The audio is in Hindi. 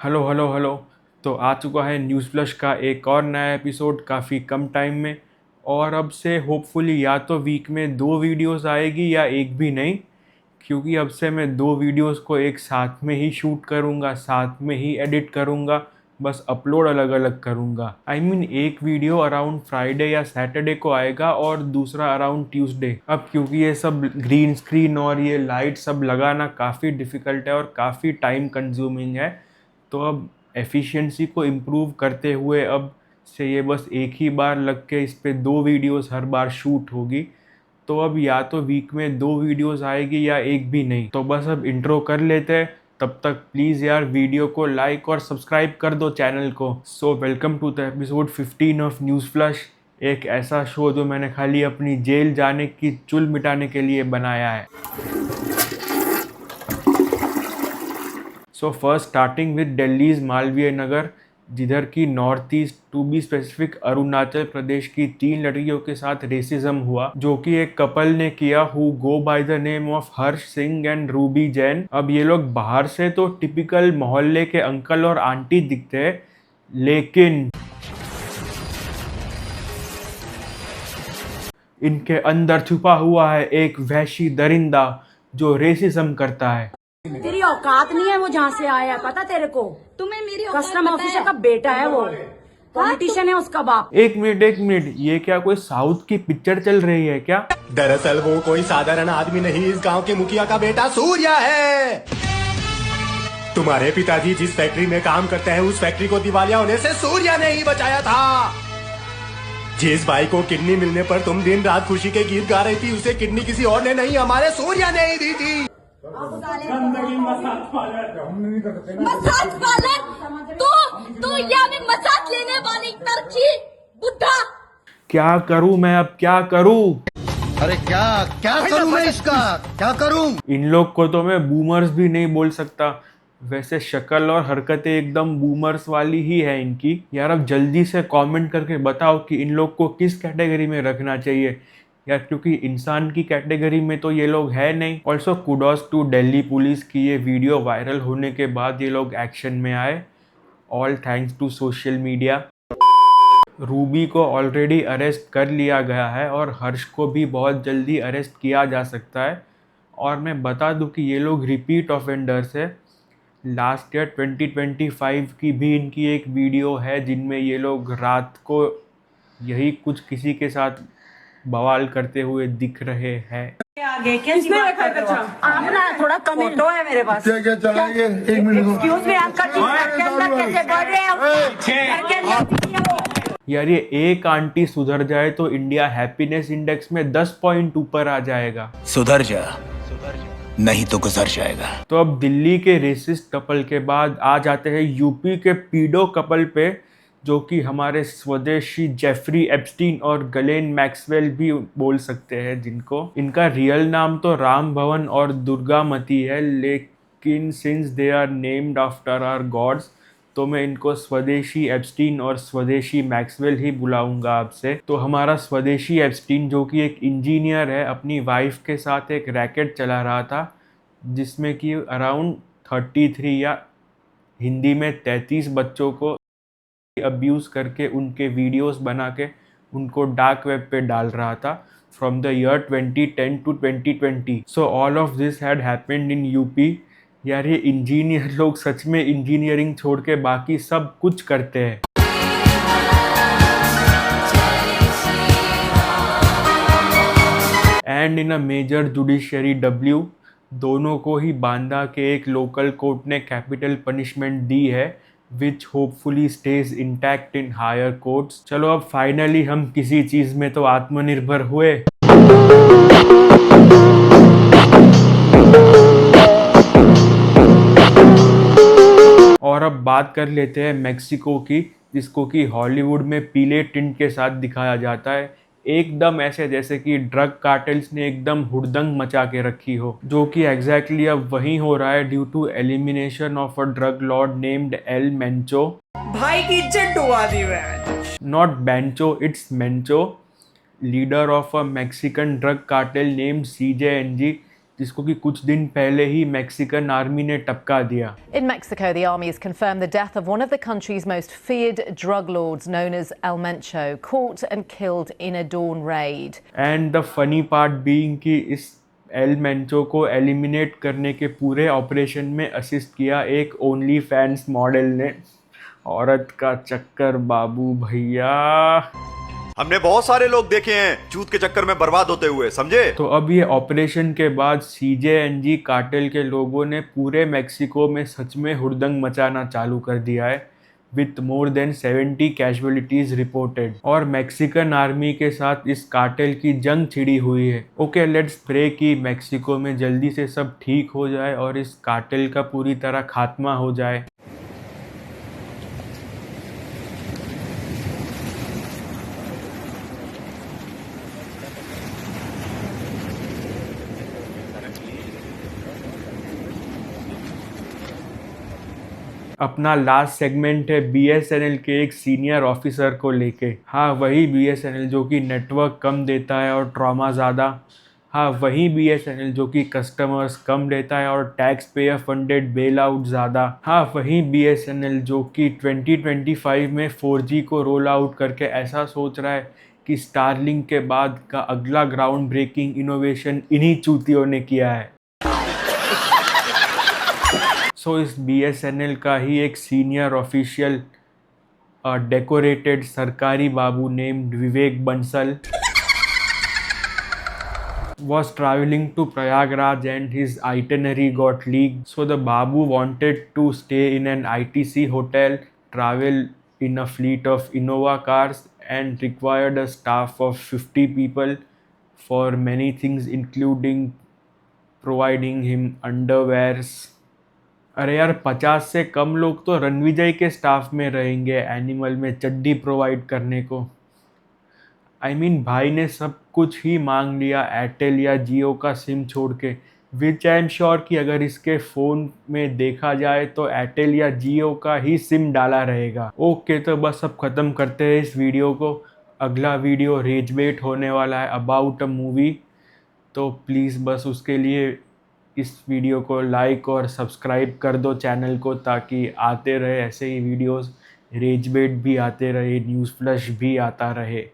Hello hello hello. तो आ चुका है न्यूज़ फ्लश का एक और नया एपिसोड काफ़ी कम टाइम में। और अब से होपफुली या तो वीक में 2 वीडियोस आएगी या एक भी नहीं, क्योंकि अब से मैं 2 वीडियोस को एक साथ में ही शूट करूँगा, साथ में ही एडिट करूँगा, बस अपलोड अलग अलग करूँगा। आई मीन एक वीडियो अराउंड फ्राइडे या सैटरडे को आएगा और दूसरा अराउंड ट्यूसडे। अब क्योंकि ये सब ग्रीन स्क्रीन और ये लाइट सब लगाना काफ़ी डिफ़िकल्ट है और काफ़ी टाइम कंज्यूमिंग है, तो अब एफिशिएंसी को इम्प्रूव करते हुए अब से ये बस एक ही बार लग के इस पे 2 वीडियोस हर बार शूट होगी। तो अब या तो वीक में 2 वीडियोस आएगी या एक भी नहीं। तो बस अब इंट्रो कर लेते हैं। तब तक प्लीज़ यार वीडियो को लाइक और सब्सक्राइब कर दो चैनल को। So welcome to the episode 15 of news flush, एक ऐसा शो जो मैंने खाली अपनी जेल जाने की चुल मिटाने के लिए बनाया है। So first starting with Delhi's Malviya Nagar, जिधर की north east to be specific Arunachal Pradesh की 3 लड़कियों के साथ रेसिज्म हुआ, जो कि एक कपल ने किया who go by the name of Harsh Singh and Ruby Jain. अब ये लोग बाहर से तो टिपिकल मोहल्ले के अंकल और आंटी दिखते हैं, लेकिन इनके अंदर छुपा हुआ है एक वहशी दरिंदा जो रेसिज्म करता है। तेरी औकात नहीं है वो जहाँ से आया है, पता तेरे को? तुम्हें मेरी औकात कस्टम पता ऑफिसर है? का बेटा है वो, पॉलिटिशियन है उसका बाप। एक मिनट, ये क्या कोई साउथ की पिक्चर चल रही है क्या? दरअसल वो कोई साधारण आदमी नहीं, इस गांव के मुखिया का बेटा सूर्या है। तुम्हारे पिताजी जिस फैक्ट्री में काम करते हैं उस फैक्ट्री को दिवालिया होने से सूर्या ने ही बचाया था। जिस भाई को किडनी मिलने पर तुम दिन रात खुशी के गीत गा रही थी, उसे किडनी किसी और ने नहीं, हमारे सूर्या ने ही दी थी। मसाज पार्लर तू या मैं मसाज लेने वाली टर्की बुढ़ा। क्या करूं मैं, अब क्या करूं? अरे क्या क्या करूं मैं इसका, क्या करूं? इन लोग को तो मैं बूमर्स भी नहीं बोल सकता। वैसे शक्ल और हरकतें एकदम बूमर्स वाली ही है इनकी। यार अब जल्दी से कमेंट करके बताओ कि इन लोग को किस कैटेगरी में रखना चाहिए यार, क्योंकि इंसान की कैटेगरी में तो ये लोग है नहीं। Also kudos to Delhi police की ये वीडियो वायरल होने के बाद ये लोग एक्शन में आए। All thanks to social media. Ruby को ऑलरेडी अरेस्ट कर लिया गया है और हर्ष को भी बहुत जल्दी अरेस्ट किया जा सकता है। और मैं बता दूं कि ये लोग रिपीट ऑफेंडर्स है। लास्ट ईयर 2025 की भी इनकी एक वीडियो है जिनमें ये लोग रात को यही कुछ किसी के साथ बवाल करते हुए दिख रहे हैं। आगे कैसी बात कर रहे हो आप ना? थोड़ा कम फोटो है मेरे पास। क्या क्या चलाएंगे? एक मिनट को। एक्सक्यूज मी अंकल जी, घर के अंदर कैसे बढ़ रहे हो? घर के अंदर यार ये एक आंटी सुधर जाए तो इंडिया हैप्पीनेस इंडेक्स में 10 पॉइंट ऊपर आ जाएगा। सुधर जा, नहीं तो गुजर जाएगा। तो अब दिल्ली के रेसिस्ट कपल के बाद आ जाते हैं यूपी के पीडो कपल पे, जो कि हमारे स्वदेशी जेफरी एप्स्टीन और गलेन मैक्सवेल भी बोल सकते हैं, जिनको इनका रियल नाम तो राम भवन और दुर्गामती है, लेकिन since they are named after our gods तो मैं इनको स्वदेशी एप्स्टीन और स्वदेशी मैक्सवेल ही बुलाऊंगा आपसे। तो हमारा स्वदेशी एप्स्टीन, जो कि एक इंजीनियर है, अपनी वाइफ के साथ एक रैकेट चला रहा था जिसमें कि अराउंड 33 या हिंदी में 33 बच्चों को अब्यूज़ करके उनके वीडियोस बना के उनको डार्क वेब पे डाल रहा था from the year 2010 to 2020। So all of this had happened in UP. यार ये इंजीनियर लोग सच में इंजीनियरिंग छोड़ के बाकी सब कुछ करते हैं। And in a major judiciary W, दोनों को ही बांदा के एक लोकल कोर्ट ने कैपिटल पनिशमेंट दी है, which hopefully stays intact in higher courts. चलो अब फाइनली हम किसी चीज़ में तो आत्मनिर्भर हुए। और अब बात कर लेते हैं मेक्सिको की, जिसको कि हॉलीवुड में पीले टिंट के साथ दिखाया जाता है, एकदम ऐसे जैसे कि ड्रग कार्टेल्स ने एकदम हुड़दंग मचा के रखी हो, जो कि एग्जैक्टली अब वही हो रहा है due to elimination of a drug lord named El Mencho. भाई की इज्जत डुबा दी मैं। नॉट बेंचो, it's Mencho, leader of a Mexican drug cartel named CJNG, जिसको कि कुछ दिन पहले ही मैक्सिकन आर्मी ने टपका दिया। In Mexico, the army has confirmed the death of one of the country's most feared drug lords, known as El Mencho, caught and killed in a dawn raid. And the funny part being कि इस एल मेंचो को एलिमिनेट करने के पूरे ऑपरेशन में असिस्ट किया एक ओनली फैंस मॉडल ने। औरत का चक्कर बाबू भैया। हमने बहुत सारे लोग देखे हैं चूत के चक्कर में बर्बाद होते हुए, समझे? तो अब ये ऑपरेशन के बाद सीजेएनजी कार्टेल के लोगों ने पूरे मेक्सिको में सच में हुड़दंग मचाना चालू कर दिया है, with more than 70 casualties reported. और मैक्सिकन आर्मी के साथ इस कार्टेल की जंग छिड़ी हुई है। ओके, लेट्स प्रे कि मैक्सिको में जल्दी से सब ठीक हो जाए और इस कार्टेल का पूरी तरह खात्मा हो जाए। अपना लास्ट सेगमेंट है बीएसएनएल के एक सीनियर ऑफिसर को लेके। हाँ, वही बीएसएनएल जो कि नेटवर्क कम देता है और ट्रॉमा ज़्यादा। हाँ, वही बीएसएनएल जो कि कस्टमर्स कम लेता है और tax payer funded bail out ज़्यादा। हाँ, वही बीएसएनएल जो कि 2025 में 4G को रोल आउट करके ऐसा सोच रहा है कि स्टारलिंक के बाद का अगला ग्राउंड ब्रेकिंग इनोवेशन इन्हीं चूतियों ने किया है। सो इस बीएसएनएल का ही एक सीनियर ऑफिशियल डेकोरेटेड सरकारी babu named Vivek Bansal was traveling to Prayagraj and his itinerary got leaked. So the Babu wanted to stay in an ITC hotel, travel in a fleet of Innova cars and required a staff of 50 people for many things including providing him underwears. अरे यार, 50 से कम लोग तो रणविजय के स्टाफ में रहेंगे एनिमल में चड्डी प्रोवाइड करने को। I mean, भाई ने सब कुछ ही मांग लिया एयरटेल या जियो का सिम छोड़ के, विच आई एम श्योर कि अगर इसके फ़ोन में देखा जाए तो एयरटेल या जियो का ही सिम डाला रहेगा। ओके, तो बस अब ख़त्म करते हैं इस वीडियो को। अगला वीडियो रेजबेट होने वाला है अबाउट अ मूवी, तो प्लीज़ बस उसके लिए इस वीडियो को लाइक और सब्सक्राइब कर दो चैनल को, ताकि आते रहे ऐसे ही वीडियोस, रेजबेट भी आते रहे, न्यूज़ फ्लैश भी आता रहे।